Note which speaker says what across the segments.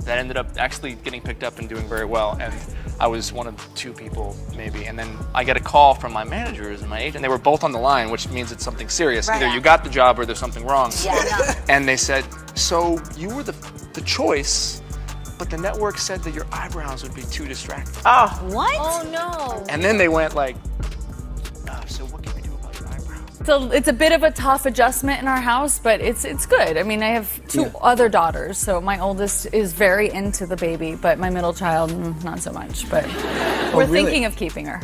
Speaker 1: that ended up actually getting picked up and doing very well. And I was one of 2 people, maybe. And then I get a call from my managers and my agent. They were both on the line, which means it's something serious.
Speaker 2: Right.
Speaker 1: Either you got the job or there's something wrong.
Speaker 2: Yeah.
Speaker 1: And they said, so you were the choice, but the network said that your eyebrows would be too distracting.
Speaker 2: Oh, what?
Speaker 3: Oh no.
Speaker 1: And then they went like, so what can we do about your eyebrows?
Speaker 4: So it's a bit of a tough adjustment in our house, but it's good. I mean, I have 2 other daughters, so my oldest is very into the baby, but my middle child, not so much. But we're thinking of keeping her.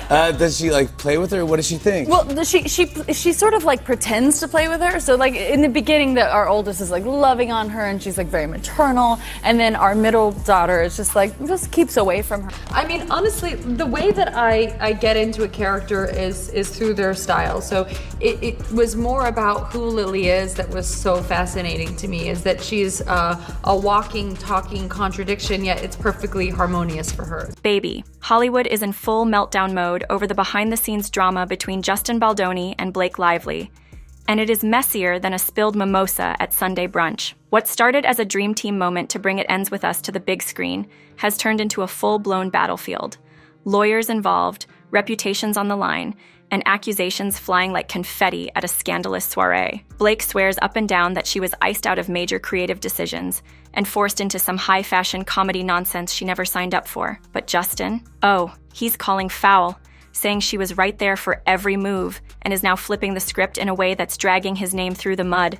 Speaker 5: Does she like play with her? What does she think?
Speaker 4: Well, she sort of like pretends to play with her. So like in the beginning, our oldest is like loving on her, and she's like very maternal, and then our middle daughter is just keeps away from her.
Speaker 6: I mean, honestly, the way that I get into a character is through their style. So it was more about who Lily is that was so fascinating to me, is that she's a walking, talking contradiction, yet it's perfectly harmonious for her.
Speaker 7: Baby. Hollywood is in full meltdown mode over the behind-the-scenes drama between Justin Baldoni and Blake Lively. And it is messier than a spilled mimosa at Sunday brunch. What started as a dream team moment to bring It Ends With Us to the big screen has turned into a full-blown battlefield. Lawyers involved, reputations on the line, and accusations flying like confetti at a scandalous soiree. Blake swears up and down that she was iced out of major creative decisions and forced into some high-fashion comedy nonsense she never signed up for. But Justin? Oh, he's calling foul, saying she was right there for every move and is now flipping the script in a way that's dragging his name through the mud.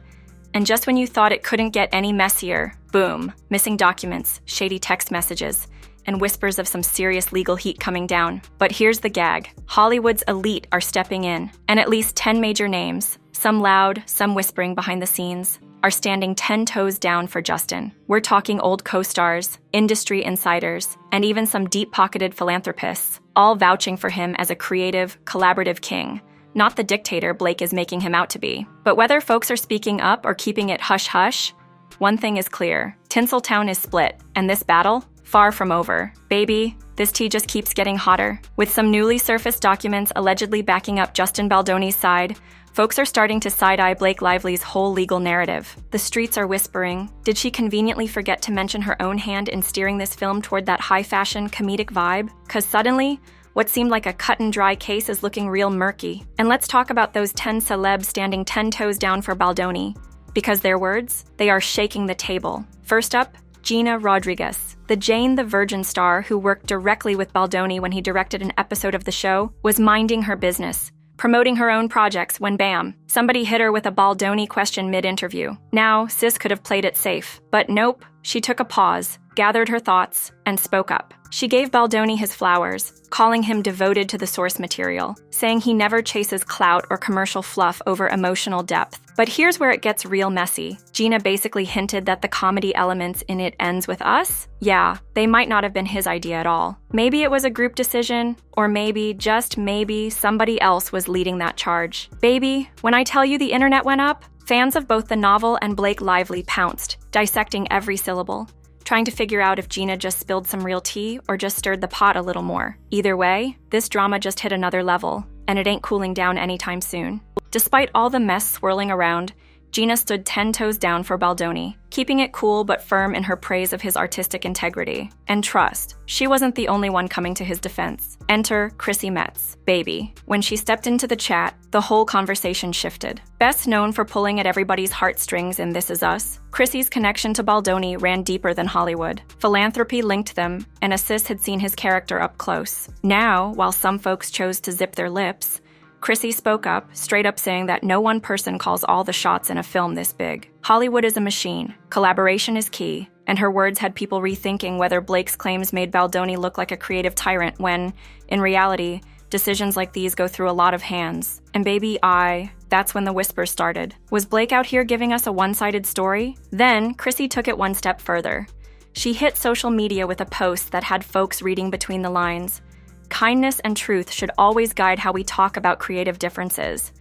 Speaker 7: And just when you thought it couldn't get any messier, boom, missing documents, shady text messages, and whispers of some serious legal heat coming down. But here's the gag. Hollywood's elite are stepping in, and at least 10 major names, some loud, some whispering behind the scenes, are standing 10 toes down for Justin. We're talking old co-stars, industry insiders, and even some deep-pocketed philanthropists, all vouching for him as a creative, collaborative king, not the dictator Blake is making him out to be. But whether folks are speaking up or keeping it hush-hush, one thing is clear. Tinseltown is split, and this battle, far from over. Baby, this tea just keeps getting hotter. With some newly surfaced documents allegedly backing up Justin Baldoni's side, folks are starting to side-eye Blake Lively's whole legal narrative. The streets are whispering, did she conveniently forget to mention her own hand in steering this film toward that high-fashion, comedic vibe? 'Cause suddenly, what seemed like a cut-and-dry case is looking real murky. And let's talk about those 10 celebs standing 10 toes down for Baldoni. Because their words, they are shaking the table. First up, Gina Rodriguez. The Jane the Virgin star who worked directly with Baldoni when he directed an episode of the show was minding her business, promoting her own projects when bam, somebody hit her with a Baldoni question mid-interview. Now, sis could have played it safe, but nope, she took a pause, gathered her thoughts, and spoke up. She gave Baldoni his flowers, calling him devoted to the source material, saying he never chases clout or commercial fluff over emotional depth. But here's where it gets real messy. Gina basically hinted that the comedy elements in It Ends With Us, yeah, they might not have been his idea at all. Maybe it was a group decision, or maybe, just maybe, somebody else was leading that charge. Baby, when I tell you the internet went up, fans of both the novel and Blake Lively pounced, dissecting every syllable, trying to figure out if Gina just spilled some real tea or just stirred the pot a little more. Either way, this drama just hit another level, and it ain't cooling down anytime soon. Despite all the mess swirling around, Gina stood 10 toes down for Baldoni, keeping it cool but firm in her praise of his artistic integrity. And trust, she wasn't the only one coming to his defense. Enter Chrissy Metz, Baby. When she stepped into the chat, the whole conversation shifted. Best known for pulling at everybody's heartstrings in This Is Us, Chrissy's connection to Baldoni ran deeper than Hollywood. Philanthropy linked them, and a sis had seen his character up close. Now, while some folks chose to zip their lips, Chrissy spoke up, straight up saying that no one person calls all the shots in a film this big. Hollywood is a machine, collaboration is key, and her words had people rethinking whether Blake's claims made Baldoni look like a creative tyrant when, in reality, decisions like these go through a lot of hands. And baby, that's when the whispers started. Was Blake out here giving us a one-sided story? Then, Chrissy took it one step further. She hit social media with a post that had folks reading between the lines. Kindness and truth should always guide how we talk about creative differences.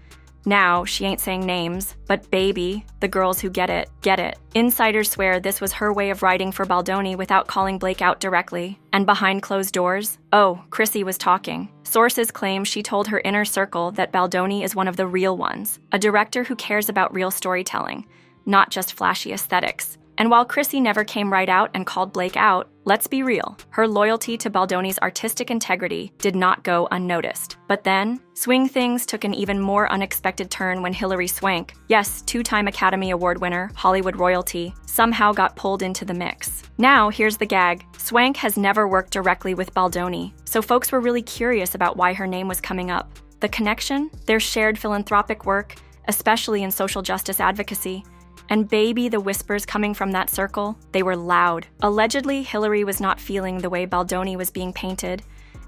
Speaker 7: Now, she ain't saying names, but baby, the girls who get it, get it. Insiders swear this was her way of writing for Baldoni without calling Blake out directly. And behind closed doors, oh, Chrissy was talking. Sources claim she told her inner circle that Baldoni is one of the real ones, a director who cares about real storytelling, not just flashy aesthetics. And while Chrissy never came right out and called Blake out, let's be real, her loyalty to Baldoni's artistic integrity did not go unnoticed. But then, swing things took an even more unexpected turn when Hilary Swank, yes, two-time Academy Award winner, Hollywood royalty, somehow got pulled into the mix. Now, here's the gag. Swank has never worked directly with Baldoni, so folks were really curious about why her name was coming up. The connection? Their shared philanthropic work, especially in social justice advocacy. And baby, the whispers coming from that circle, they were loud. Allegedly, Hilary was not feeling the way Baldoni was being painted,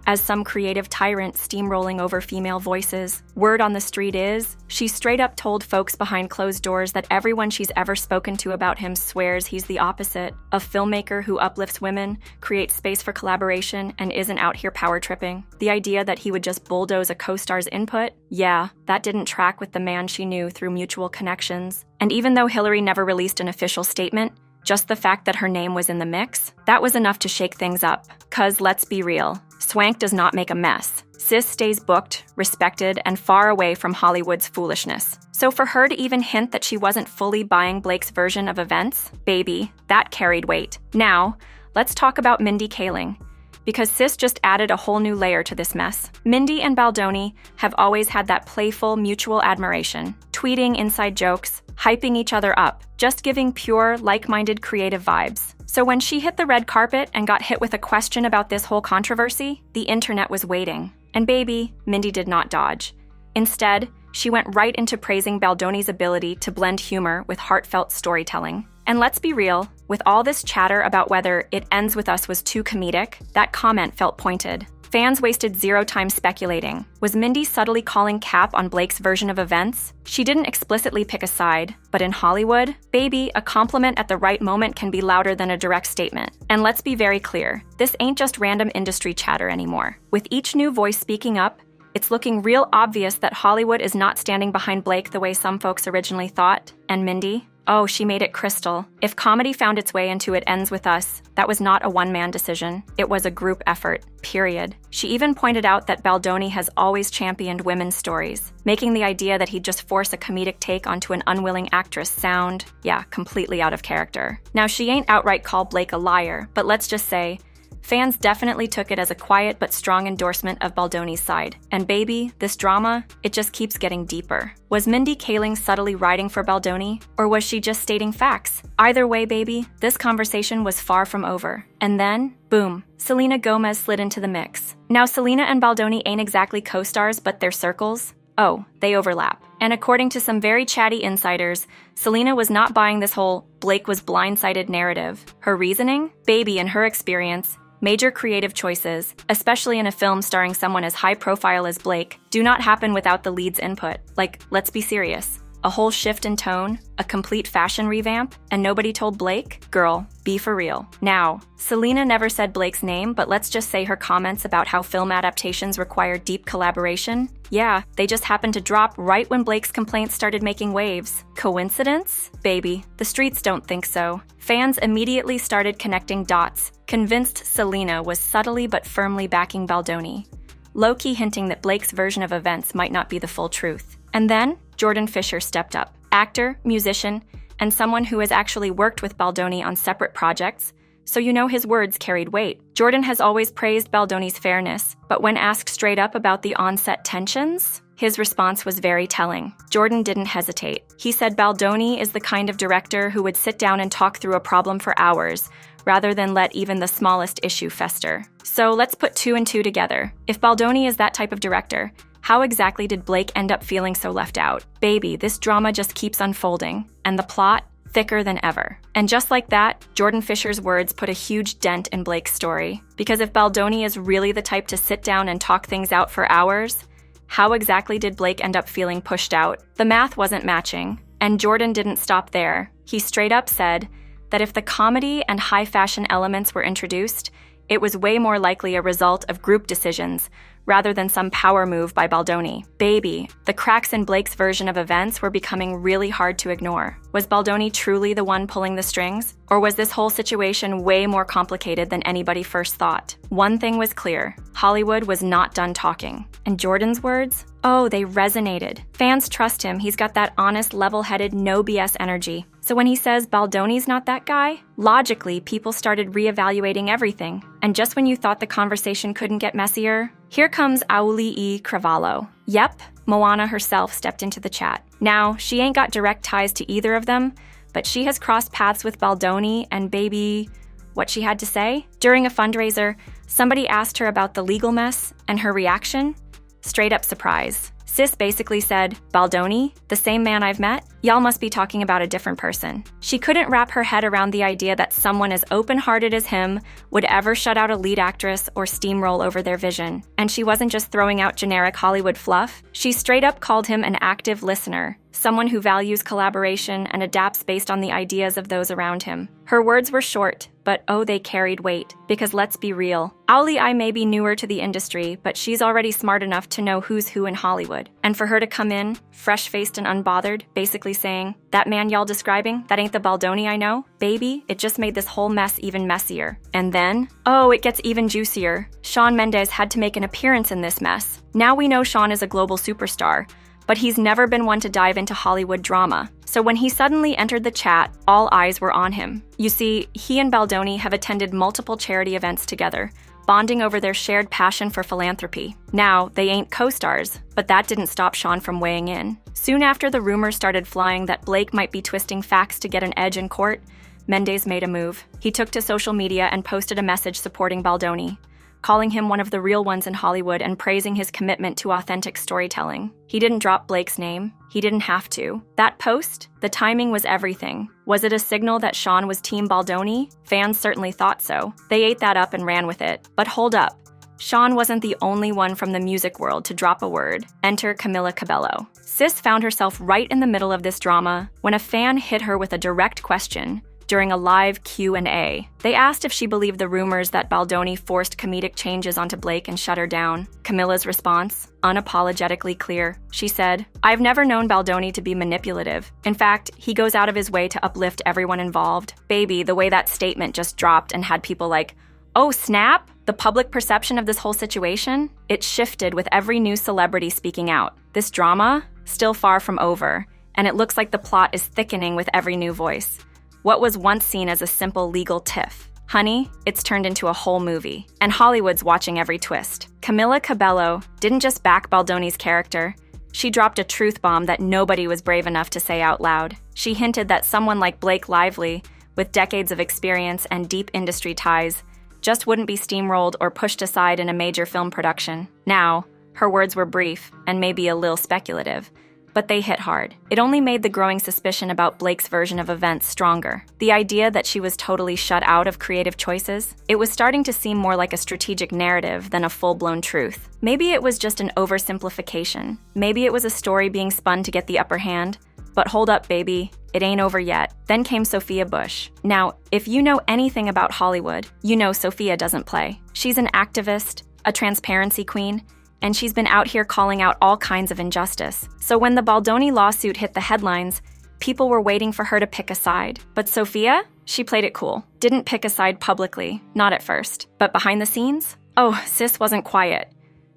Speaker 7: as some creative tyrant steamrolling over female voices. Word on the street is, she straight up told folks behind closed doors that everyone she's ever spoken to about him swears he's the opposite. A filmmaker who uplifts women, creates space for collaboration, and isn't out here power tripping. The idea that he would just bulldoze a co-star's input? Yeah, that didn't track with the man she knew through mutual connections. And even though Hilary never released an official statement, just the fact that her name was in the mix, that was enough to shake things up. 'Cause let's be real, Swank does not make a mess. Sis stays booked, respected, and far away from Hollywood's foolishness. So for her to even hint that she wasn't fully buying Blake's version of events, baby, that carried weight. Now, let's talk about Mindy Kaling, because sis just added a whole new layer to this mess. Mindy and Baldoni have always had that playful, mutual admiration, tweeting inside jokes, hyping each other up, just giving pure, like-minded creative vibes. So when she hit the red carpet and got hit with a question about this whole controversy, the internet was waiting. And baby, Mindy did not dodge. Instead, she went right into praising Baldoni's ability to blend humor with heartfelt storytelling. And let's be real, with all this chatter about whether "It Ends With Us" was too comedic, that comment felt pointed. Fans wasted zero time speculating. Was Mindy subtly calling cap on Blake's version of events? She didn't explicitly pick a side, but in Hollywood, baby, a compliment at the right moment can be louder than a direct statement. And let's be very clear, this ain't just random industry chatter anymore. With each new voice speaking up, it's looking real obvious that Hollywood is not standing behind Blake the way some folks originally thought. And Mindy? Oh, she made it crystal. If comedy found its way into It Ends With Us, that was not a one-man decision. It was a group effort, period. She even pointed out that Baldoni has always championed women's stories, making the idea that he'd just force a comedic take onto an unwilling actress sound, yeah, completely out of character. Now, she ain't outright called Blake a liar, but let's just say, fans definitely took it as a quiet but strong endorsement of Baldoni's side. And baby, this drama, it just keeps getting deeper. Was Mindy Kaling subtly riding for Baldoni, or was she just stating facts? Either way, baby, this conversation was far from over. And then, boom, Selena Gomez slid into the mix. Now, Selena and Baldoni ain't exactly co-stars, but their circles, oh, they overlap. And according to some very chatty insiders, Selena was not buying this whole Blake was blindsided narrative. Her reasoning? Baby, in her experience, major creative choices, especially in a film starring someone as high profile as Blake, do not happen without the lead's input. Like, let's be serious. A whole shift in tone, a complete fashion revamp, and nobody told Blake? Girl, be for real. Now, Selena never said Blake's name, but let's just say her comments about how film adaptations require deep collaboration, yeah, they just happened to drop right when Blake's complaints started making waves. Coincidence? Baby, the streets don't think so. Fans immediately started connecting dots, convinced Selena was subtly but firmly backing Baldoni, low-key hinting that Blake's version of events might not be the full truth. And then, Jordan Fisher stepped up. Actor, musician, and someone who has actually worked with Baldoni on separate projects, so you know his words carried weight. Jordan has always praised Baldoni's fairness, but when asked straight up about the on-set tensions, his response was very telling. Jordan didn't hesitate. He said Baldoni is the kind of director who would sit down and talk through a problem for hours, rather than let even the smallest issue fester. So let's put two and two together. If Baldoni is that type of director, how exactly did Blake end up feeling so left out? Baby, this drama just keeps unfolding, and the plot, thicker than ever. And just like that, Jordan Fisher's words put a huge dent in Blake's story. Because if Baldoni is really the type to sit down and talk things out for hours, how exactly did Blake end up feeling pushed out? The math wasn't matching, and Jordan didn't stop there. He straight up said that if the comedy and high fashion elements were introduced, it was way more likely a result of group decisions rather than some power move by Baldoni. Baby, the cracks in Blake's version of events were becoming really hard to ignore. Was Baldoni truly the one pulling the strings? Or was this whole situation way more complicated than anybody first thought? One thing was clear: Hollywood was not done talking. And Jordan's words? Oh, they resonated. Fans trust him. He's got that honest, level-headed, no BS energy. So when he says Baldoni's not that guy, logically, people started reevaluating everything. And just when you thought the conversation couldn't get messier, here comes Auli'i Cravalho. Yep, Moana herself stepped into the chat. Now, she ain't got direct ties to either of them, but she has crossed paths with Baldoni, and baby, what she had to say? During a fundraiser, somebody asked her about the legal mess, and her reaction? Straight up surprise. Sis basically said, Baldoni, the same man I've met? Y'all must be talking about a different person. She couldn't wrap her head around the idea that someone as open-hearted as him would ever shut out a lead actress or steamroll over their vision. And she wasn't just throwing out generic Hollywood fluff. She straight up called him an active listener, someone who values collaboration and adapts based on the ideas of those around him. Her words were short, but oh, they carried weight. Because let's be real, Auli'i may be newer to the industry, but she's already smart enough to know who's who in Hollywood. And for her to come in, fresh-faced and unbothered, basically saying, that man y'all describing, that ain't the Baldoni I know, baby, it just made this whole mess even messier. And then, oh, it gets even juicier. Shawn Mendes had to make an appearance in this mess. Now we know Shawn is a global superstar, but he's never been one to dive into Hollywood drama. So when he suddenly entered the chat, all eyes were on him. You see, he and Baldoni have attended multiple charity events together, bonding over their shared passion for philanthropy. Now, they ain't co-stars, but that didn't stop Shawn from weighing in. Soon after the rumors started flying that Blake might be twisting facts to get an edge in court, Mendes made a move. He took to social media and posted a message supporting Baldoni, calling him one of the real ones in Hollywood and praising his commitment to authentic storytelling. He didn't drop Blake's name. He didn't have to. That post, the timing was everything. Was it a signal that Shawn was Team Baldoni? Fans certainly thought so. They ate that up and ran with it. But hold up. Shawn wasn't the only one from the music world to drop a word. Enter Camila Cabello. Sis found herself right in the middle of this drama when a fan hit her with a direct question during a live Q&A. They asked if she believed the rumors that Baldoni forced comedic changes onto Blake and shut her down. Camilla's response? Unapologetically clear. She said, I've never known Baldoni to be manipulative. In fact, he goes out of his way to uplift everyone involved. Baby, the way that statement just dropped and had people like, oh snap, the public perception of this whole situation? It shifted with every new celebrity speaking out. This drama? Still far from over, and it looks like the plot is thickening with every new voice. What was once seen as a simple legal tiff, honey, it's turned into a whole movie. And Hollywood's watching every twist. Camila Cabello didn't just back Baldoni's character, she dropped a truth bomb that nobody was brave enough to say out loud. She hinted that someone like Blake Lively, with decades of experience and deep industry ties, just wouldn't be steamrolled or pushed aside in a major film production. Now, her words were brief and maybe a little speculative, but they hit hard. It only made the growing suspicion about Blake's version of events stronger. The idea that she was totally shut out of creative choices, it was starting to seem more like a strategic narrative than a full-blown truth. Maybe it was just an oversimplification. Maybe it was a story being spun to get the upper hand. But hold up, baby, it ain't over yet. Then came Sophia Bush. Now, if you know anything about Hollywood, you know Sophia doesn't play. She's an activist, a transparency queen, and she's been out here calling out all kinds of injustice. So when the Baldoni lawsuit hit the headlines, people were waiting for her to pick a side. But Sophia? She played it cool. Didn't pick a side publicly, not at first. But behind the scenes? Oh, sis wasn't quiet.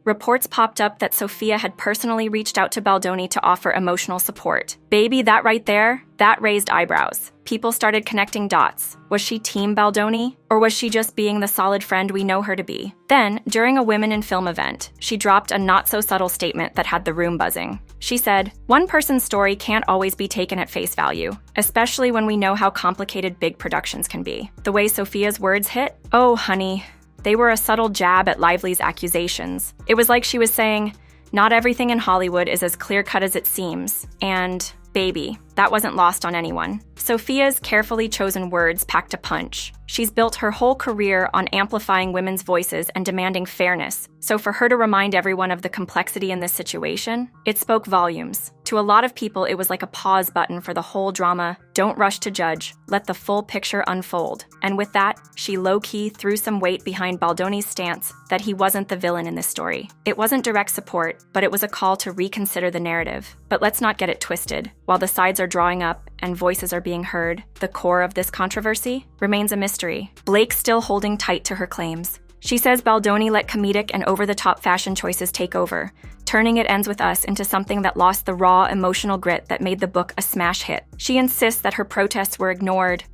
Speaker 7: Reports popped up that Sophia had personally reached out to Baldoni to offer emotional support. Baby, that right there, that raised eyebrows. People started connecting dots. Was she Team Baldoni? Or was she just being the solid friend we know her to be? Then, during a Women in Film event, she dropped a not-so-subtle statement that had the room buzzing. She said, one person's story can't always be taken at face value, especially when we know how complicated big productions can be. The way Sophia's words hit? Oh, honey. They were a subtle jab at Lively's accusations. It was like she was saying, not everything in Hollywood is as clear-cut as it seems, and baby, that wasn't lost on anyone. Sophia's carefully chosen words packed a punch. She's built her whole career on amplifying women's voices and demanding fairness, so for her to remind everyone of the complexity in this situation, it spoke volumes. To a lot of people, it was like a pause button for the whole drama. Don't rush to judge. Let the full picture unfold. And with that, she low-key threw some weight behind Baldoni's stance that he wasn't the villain in this story. It wasn't direct support, but it was a call to reconsider the narrative. But let's not get it twisted. While the sides are drawing up and voices are being heard, the core of this controversy remains a mystery. Blake's still holding tight to her claims. She says Baldoni let comedic and over-the-top fashion choices take over, turning It Ends With Us into something that lost the raw, emotional grit that made the book a smash hit. She insists that her protests were ignored,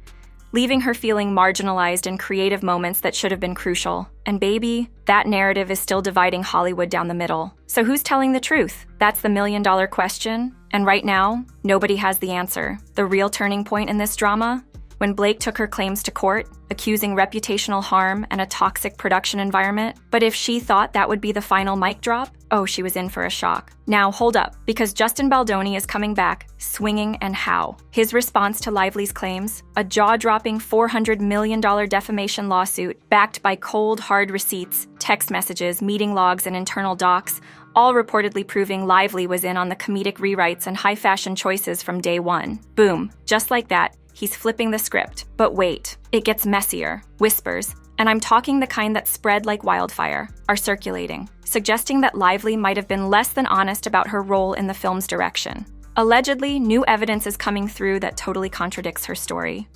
Speaker 7: leaving her feeling marginalized in creative moments that should have been crucial. And baby, that narrative is still dividing Hollywood down the middle. So who's telling the truth? That's the million-dollar question. And right now, nobody has the answer. The real turning point in this drama? When Blake took her claims to court, accusing reputational harm and a toxic production environment. But if she thought that would be the final mic drop, oh, she was in for a shock. Now, hold up, because Justin Baldoni is coming back, swinging and how. His response to Lively's claims, a jaw-dropping $400 million defamation lawsuit backed by cold, hard receipts, text messages, meeting logs, and internal docs, all reportedly proving Lively was in on the comedic rewrites and high-fashion choices from day one. Boom, just like that. He's flipping the script. But wait, it gets messier. Whispers, and I'm talking the kind that spread like wildfire, are circulating, suggesting that Lively might have been less than honest about her role in the film's direction. Allegedly, new evidence is coming through that totally contradicts her story,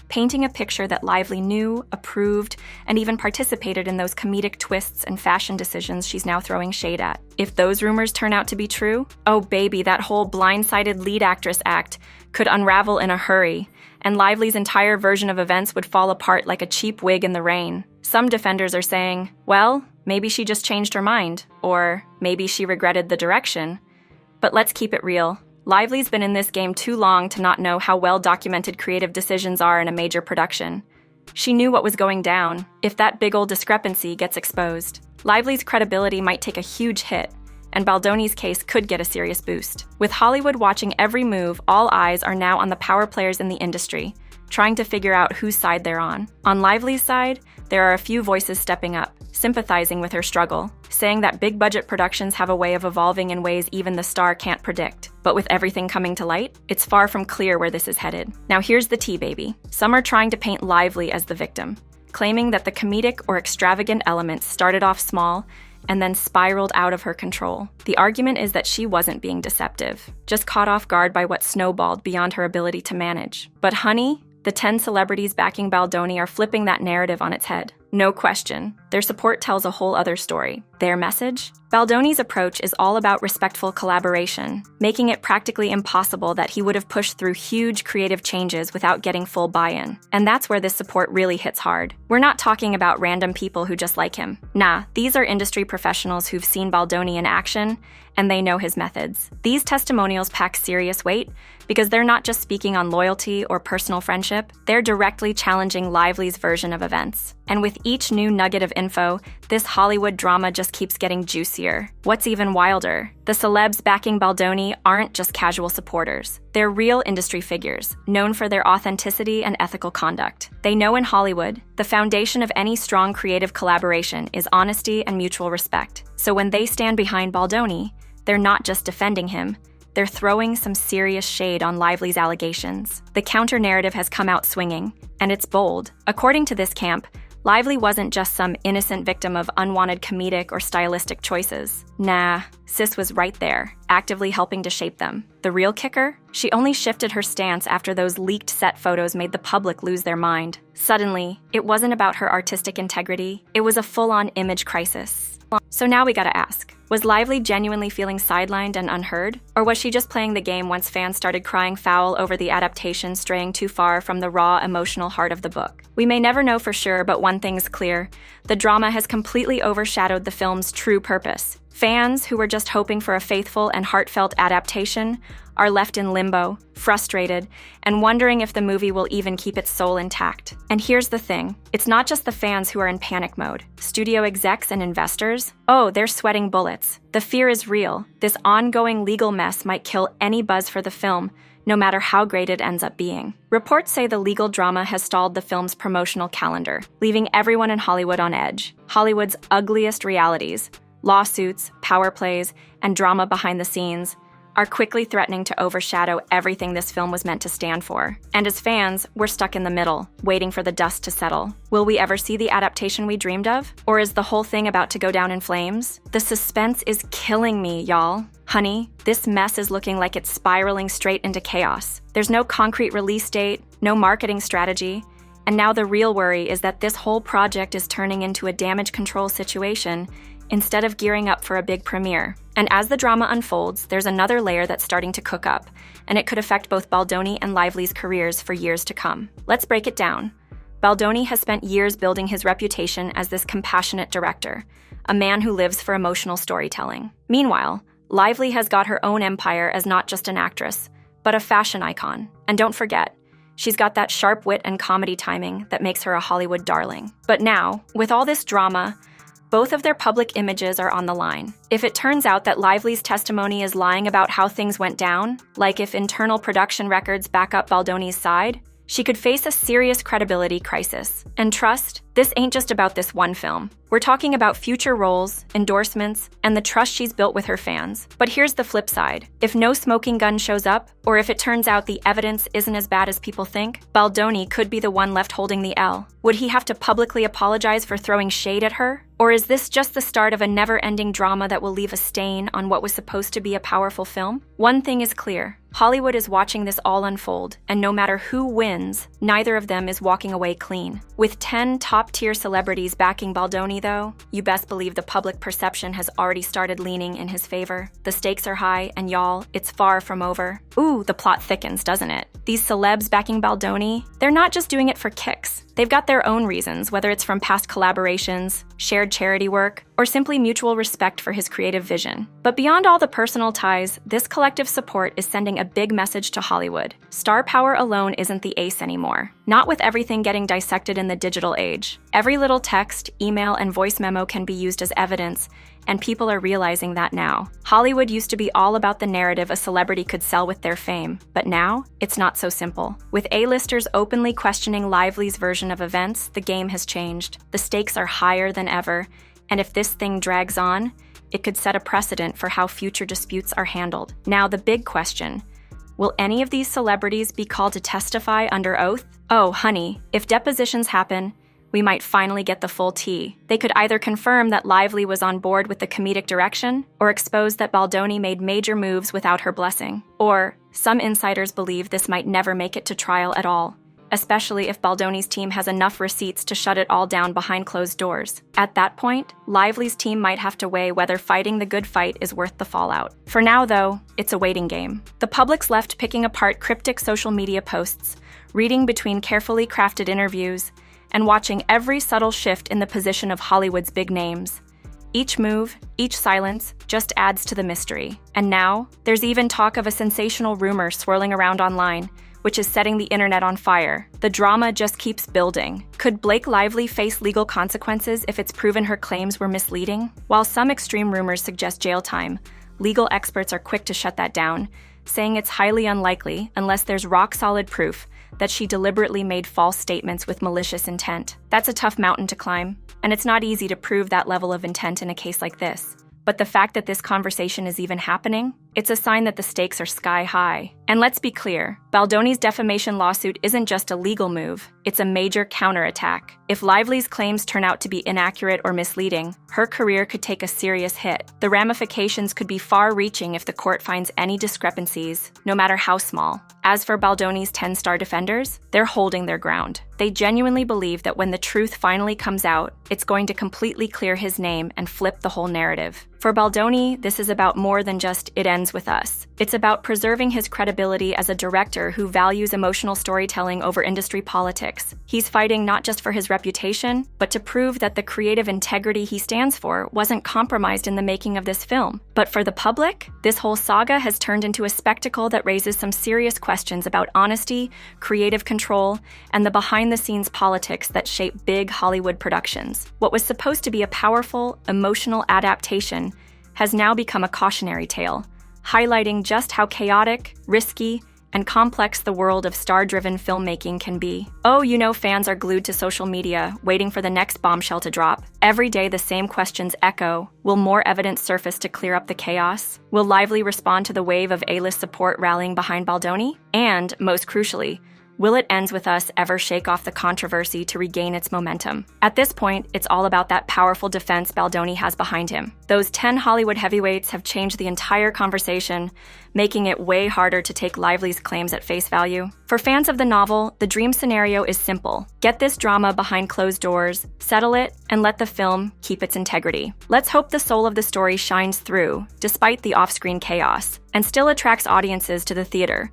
Speaker 7: painting a picture that Lively knew, approved, and even participated in those comedic twists and fashion decisions she's now throwing shade at. If those rumors turn out to be true, oh baby, that whole blindsided lead actress act could unravel in a hurry, and Lively's entire version of events would fall apart like a cheap wig in the rain. Some defenders are saying, well, maybe she just changed her mind, or maybe she regretted the direction. But let's keep it real. Lively's been in this game too long to not know how well-documented creative decisions are in a major production. She knew what was going down if that big old discrepancy gets exposed. Lively's credibility might take a huge hit, and Baldoni's case could get a serious boost. With Hollywood watching every move, all eyes are now on the power players in the industry, trying to figure out whose side they're on. On Lively's side, there are a few voices stepping up, sympathizing with her struggle, saying that big-budget productions have a way of evolving in ways even the star can't predict. But with everything coming to light, it's far from clear where this is headed. Now here's the tea, baby. Some are trying to paint Lively as the victim, claiming that the comedic or extravagant elements started off small and then spiraled out of her control. The argument is that she wasn't being deceptive, just caught off guard by what snowballed beyond her ability to manage. But honey, the 10 celebrities backing Baldoni are flipping that narrative on its head. No question, their support tells a whole other story. Their message? Baldoni's approach is all about respectful collaboration, making it practically impossible that he would have pushed through huge creative changes without getting full buy-in. And that's where this support really hits hard. We're not talking about random people who just like him. Nah, these are industry professionals who've seen Baldoni in action, and they know his methods. These testimonials pack serious weight because they're not just speaking on loyalty or personal friendship, they're directly challenging Lively's version of events. And with each new nugget of info, this Hollywood drama just keeps getting juicier. What's even wilder, the celebs backing Baldoni aren't just casual supporters. They're real industry figures, known for their authenticity and ethical conduct. They know in Hollywood, the foundation of any strong creative collaboration is honesty and mutual respect. So when they stand behind Baldoni, they're not just defending him, they're throwing some serious shade on Lively's allegations. The counter-narrative has come out swinging, and it's bold. According to this camp, Lively wasn't just some innocent victim of unwanted comedic or stylistic choices. Nah, sis was right there, actively helping to shape them. The real kicker? She only shifted her stance after those leaked set photos made the public lose their mind. Suddenly, it wasn't about her artistic integrity, it was a full-on image crisis. So now we gotta ask, was Lively genuinely feeling sidelined and unheard? Or was she just playing the game once fans started crying foul over the adaptation straying too far from the raw, emotional heart of the book? We may never know for sure, but one thing's clear. The drama has completely overshadowed the film's true purpose. Fans, who were just hoping for a faithful and heartfelt adaptation, are left in limbo, frustrated, and wondering if the movie will even keep its soul intact. And here's the thing, it's not just the fans who are in panic mode. Studio execs and investors, oh, they're sweating bullets. The fear is real. This ongoing legal mess might kill any buzz for the film, no matter how great it ends up being. Reports say the legal drama has stalled the film's promotional calendar, leaving everyone in Hollywood on edge. Hollywood's ugliest realities, lawsuits, power plays, and drama behind the scenes, are quickly threatening to overshadow everything this film was meant to stand for. And as fans, we're stuck in the middle, waiting for the dust to settle. Will we ever see the adaptation we dreamed of? Or is the whole thing about to go down in flames? The suspense is killing me, y'all. Honey, this mess is looking like it's spiraling straight into chaos. There's no concrete release date, no marketing strategy, And now the real worry is that this whole project is turning into a damage control situation instead of gearing up for a big premiere. And as the drama unfolds, there's another layer that's starting to cook up, and it could affect both Baldoni and Lively's careers for years to come. Let's break it down. Baldoni has spent years building his reputation as this compassionate director, a man who lives for emotional storytelling. Meanwhile, Lively has got her own empire as not just an actress, but a fashion icon. And don't forget, she's got that sharp wit and comedy timing that makes her a Hollywood darling. But now, with all this drama, both of their public images are on the line. If it turns out that Lively's testimony is lying about how things went down, like if internal production records back up Baldoni's side, she could face a serious credibility crisis. And trust, this ain't just about this one film. We're talking about future roles, endorsements, and the trust she's built with her fans. But here's the flip side. If no smoking gun shows up, or if it turns out the evidence isn't as bad as people think, Baldoni could be the one left holding the L. Would he have to publicly apologize for throwing shade at her? Or is this just the start of a never-ending drama that will leave a stain on what was supposed to be a powerful film? One thing is clear. Hollywood is watching this all unfold, and no matter who wins, neither of them is walking away clean. With 10 top-tier celebrities backing Baldoni, though, you best believe the public perception has already started leaning in his favor. The stakes are high, and y'all, it's far from over. Ooh, the plot thickens, doesn't it? These celebs backing Baldoni, they're not just doing it for kicks. They've got their own reasons, whether it's from past collaborations, shared charity work, or simply mutual respect for his creative vision. But beyond all the personal ties, this collective support is sending a big message to Hollywood. Star power alone isn't the ace anymore. Not with everything getting dissected in the digital age. Every little text, email, and voice memo can be used as evidence, and people are realizing that now. Hollywood used to be all about the narrative a celebrity could sell with their fame, but now, it's not so simple. With A-listers openly questioning Lively's version of events, the game has changed. The stakes are higher than ever, and if this thing drags on, it could set a precedent for how future disputes are handled. Now, the big question: will any of these celebrities be called to testify under oath? Oh, honey, if depositions happen, we might finally get the full tea. They could either confirm that Lively was on board with the comedic direction, or expose that Baldoni made major moves without her blessing. Or, some insiders believe this might never make it to trial at all, especially if Baldoni's team has enough receipts to shut it all down behind closed doors. At that point, Lively's team might have to weigh whether fighting the good fight is worth the fallout. For now, though, it's a waiting game. The public's left picking apart cryptic social media posts, reading between carefully crafted interviews, and watching every subtle shift in the position of Hollywood's big names. Each move, each silence, just adds to the mystery. And now, there's even talk of a sensational rumor swirling around online, which is setting the internet on fire. The drama just keeps building. Could Blake Lively face legal consequences if it's proven her claims were misleading? While some extreme rumors suggest jail time, legal experts are quick to shut that down, saying it's highly unlikely unless there's rock-solid proof that she deliberately made false statements with malicious intent. That's a tough mountain to climb, and it's not easy to prove that level of intent in a case like this. But the fact that this conversation is even happening, it's a sign that the stakes are sky high. And let's be clear, Baldoni's defamation lawsuit isn't just a legal move, it's a major counterattack. If Lively's claims turn out to be inaccurate or misleading, her career could take a serious hit. The ramifications could be far-reaching if the court finds any discrepancies, no matter how small. As for Baldoni's 10-star defenders, they're holding their ground. They genuinely believe that when the truth finally comes out, it's going to completely clear his name and flip the whole narrative. For Baldoni, this is about more than just "it ends with us." It's about preserving his credibility as a director who values emotional storytelling over industry politics. He's fighting not just for his reputation, but to prove that the creative integrity he stands for wasn't compromised in the making of this film. But for the public, this whole saga has turned into a spectacle that raises some serious questions about honesty, creative control, and the behind-the-scenes politics that shape big Hollywood productions. What was supposed to be a powerful, emotional adaptation has now become a cautionary tale, highlighting just how chaotic, risky, and complex the world of star-driven filmmaking can be. Oh, you know fans are glued to social media, waiting for the next bombshell to drop. Every day the same questions echo. Will more evidence surface to clear up the chaos? Will Lively respond to the wave of A-list support rallying behind Baldoni? And, most crucially, Will It Ends With Us ever shake off the controversy to regain its momentum? At this point, it's all about that powerful defense Baldoni has behind him. Those 10 Hollywood heavyweights have changed the entire conversation, making it way harder to take Lively's claims at face value. For fans of the novel, the dream scenario is simple. Get this drama behind closed doors, settle it, and let the film keep its integrity. Let's hope the soul of the story shines through, despite the off-screen chaos, and still attracts audiences to the theater.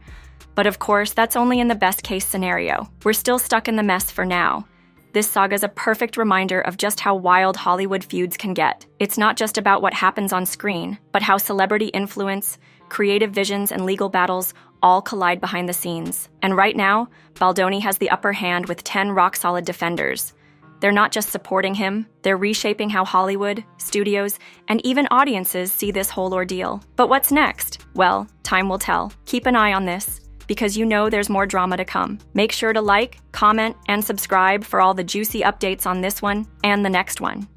Speaker 7: But of course, that's only in the best-case scenario. We're still stuck in the mess for now. This saga is a perfect reminder of just how wild Hollywood feuds can get. It's not just about what happens on screen, but how celebrity influence, creative visions, and legal battles all collide behind the scenes. And right now, Baldoni has the upper hand with 10 rock-solid defenders. They're not just supporting him, they're reshaping how Hollywood, studios, and even audiences see this whole ordeal. But what's next? Well, time will tell. Keep an eye on this, because you know there's more drama to come. Make sure to like, comment, and subscribe for all the juicy updates on this one and the next one.